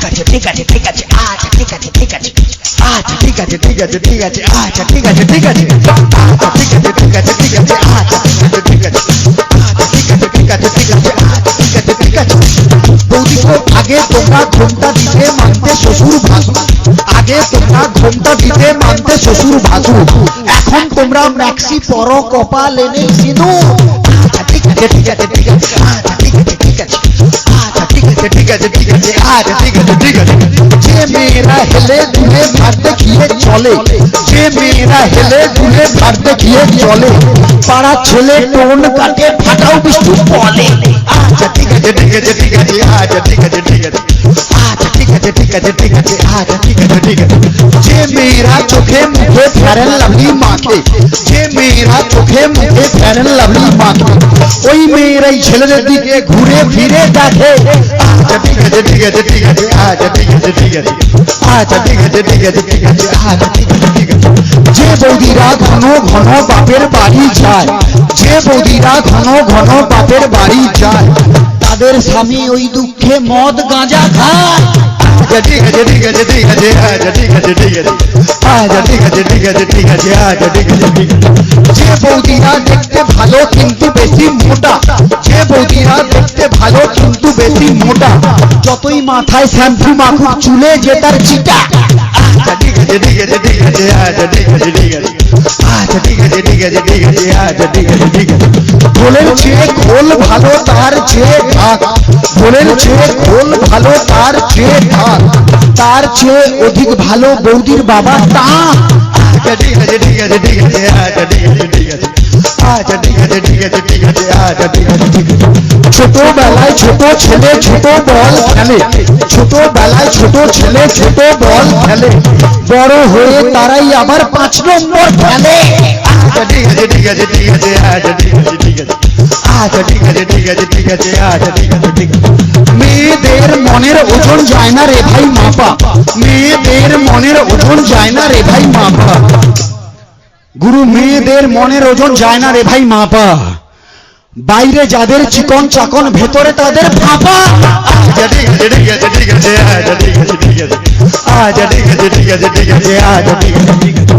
আছে ঠিক আছে ঠিক আছে আচ্ছা ঠিক আছে ঠিক আছে আচ্ছা ঠিক আছে ঠিক আছে ঠিক আছে আচ্ছা ঠিক আছে ঠিক আছে আচ্ছা ঠিক আছে ঠিক আছে ঠিক আছে আচ্ছা ঠিক আছে ঠিক আছে আচ্ছা ঠিক আছে ঠিক আছে ঠিক আছে আচ্ছা ঠিক আছে ঠিক আছে। বৌদি গো আগে তোমরা ঘোমটা দিতে মানতে শ্বশুর ভাসুর, আগে তোমরা ঘোমটা দিতে মানতে শ্বশুর ভাসুর, এখন তোমরা ম্যাক্সি পরো কপাল এনে সিঁদুর। আচ্ছা ঠিক আছে ঠিক আছে ঠিক আছে আচ্ছা ঠিক আছে ঠিক আছে আচ্ছা ঠিক আছে ঠিক আছে ঠিক আছে আচ্ছা ঠিক আছে ঠিক আছে। যে মেয়েরা হেলে দুলে ভাত দেখিয়ে চলে, যে মেয়েরা হেলে দুলে ভাত দেখিয়ে চলে, পাড়া ছেলে টোন কাটে ফাটাও বিষ্ণু বলে। আচ্ছা ঠিক আছে ঠিক আছে ঠিক আছে আচ্ছা ঠিক আছে ঠিক আছে আচ্ছা ঠিক আছে ঠিক আছে ঠিক আছে আচ্ছা ঠিক আছে ঠিক আছে। যে মেয়েরা চোখে মুখে ফেয়ারেন লাভলি মাখে, যে মেয়েরা চোখে মুখে ফেয়ারেন লাভলি মাখে, ওই মেয়েরাই ছেলেদের দিকে ঘুরে ফিরে দেখে। আচ্ছা ঠিক আছে ঠিক আছে ঠিক আছে আচ্ছা ঠিক আছে ঠিক আছে আচ্ছা ঠিক আছে ঠিক আছে ঠিক আছে আচ্ছা ঠিক আছে ঠিক আছে। যে বৌদিরা ঘন ঘন বাপের বাড়ি যায়, যে বৌদিরা ঘন ঘন বাপের বাড়ি যায়, তাদের স্বামী ওই দুঃখে মদ গাঁজা খায়। আচ্ছা ঠিক আছে ঠিক আছে ঠিক আছে আচ্ছা ঠিক আছে ঠিক আছে আচ্ছা ঠিক আছে ঠিক আছে ঠিক আছে আচ্ছা ঠিক আছে ঠিক আছে। যে বৌদিরা দেখতে ভালো কিন্তু বেশি মোটা, যে বৌদিরা দেখতে ভালো কিন্তু বেশি মোটা, যতই মাথায় শ্যাম্পু মাখুক চুলে যে তার চিটা। আচ্ছা ঠিক আছে ঠিক আছে ঠিক আছে আচ্ছা ঠিক আছে ঠিক আছে আচ্ছা ঠিক আছে ঠিক আছে ঠিক আছে আচ্ছা ঠিক আছে ঠিক আছে। খোলের চেয়ে খোল ভালো তার চেয়ে ঢাক, খোলের চেয়ে খোল ভালো তার চেয়ে ঢাক, তার চেয়ে অধিক ভালো বৌদির বাবা তা। আচ্ছা ঠিক আছে ঠিক আছে ঠিক আছে আচ্ছা ঠিক আছে ঠিক আছে আচ্ছা ঠিক আছে ঠিক আছে ঠিক আছে আচ্ছা ঠিক আছে ঠিক আছে। ছোটবেলায় ছোট ছেলে ছোট বল খেলে, ছোটবেলায় ছোট ছেলে ছোট বল খেলে, বড় হয়ে তারাই আবার 5 নম্বর খেলে। আচ্ছা ঠিক আছে ঠিক আছে ঠিক আছে আচ্ছা ঠিক আছে ঠিক আছে আচ্ছা ঠিক আছে ঠিক আছে ঠিক আছে আচ্ছা ঠিক আছে ঠিক আছে। মেয়েদের মনের ওজন যায় না রে ভাই মাপা, মেয়েদের মনের ওজন যায় না রে ভাই মাপা, গুরু মেয়েদের মনের ওজন যায় না রে ভাই মাপা, বাইরে যাদের চিকন চাকন ভেতরে তাদের ফাঁপা। আচ্ছা ঠিক আছে ঠিক আছে ঠিক আছে আচ্ছা ঠিক আছে ঠিক আছে আচ্ছা ঠিক আছে ঠিক আছে ঠিক আছে আচ্ছা ঠিক আছে ঠিক আছে।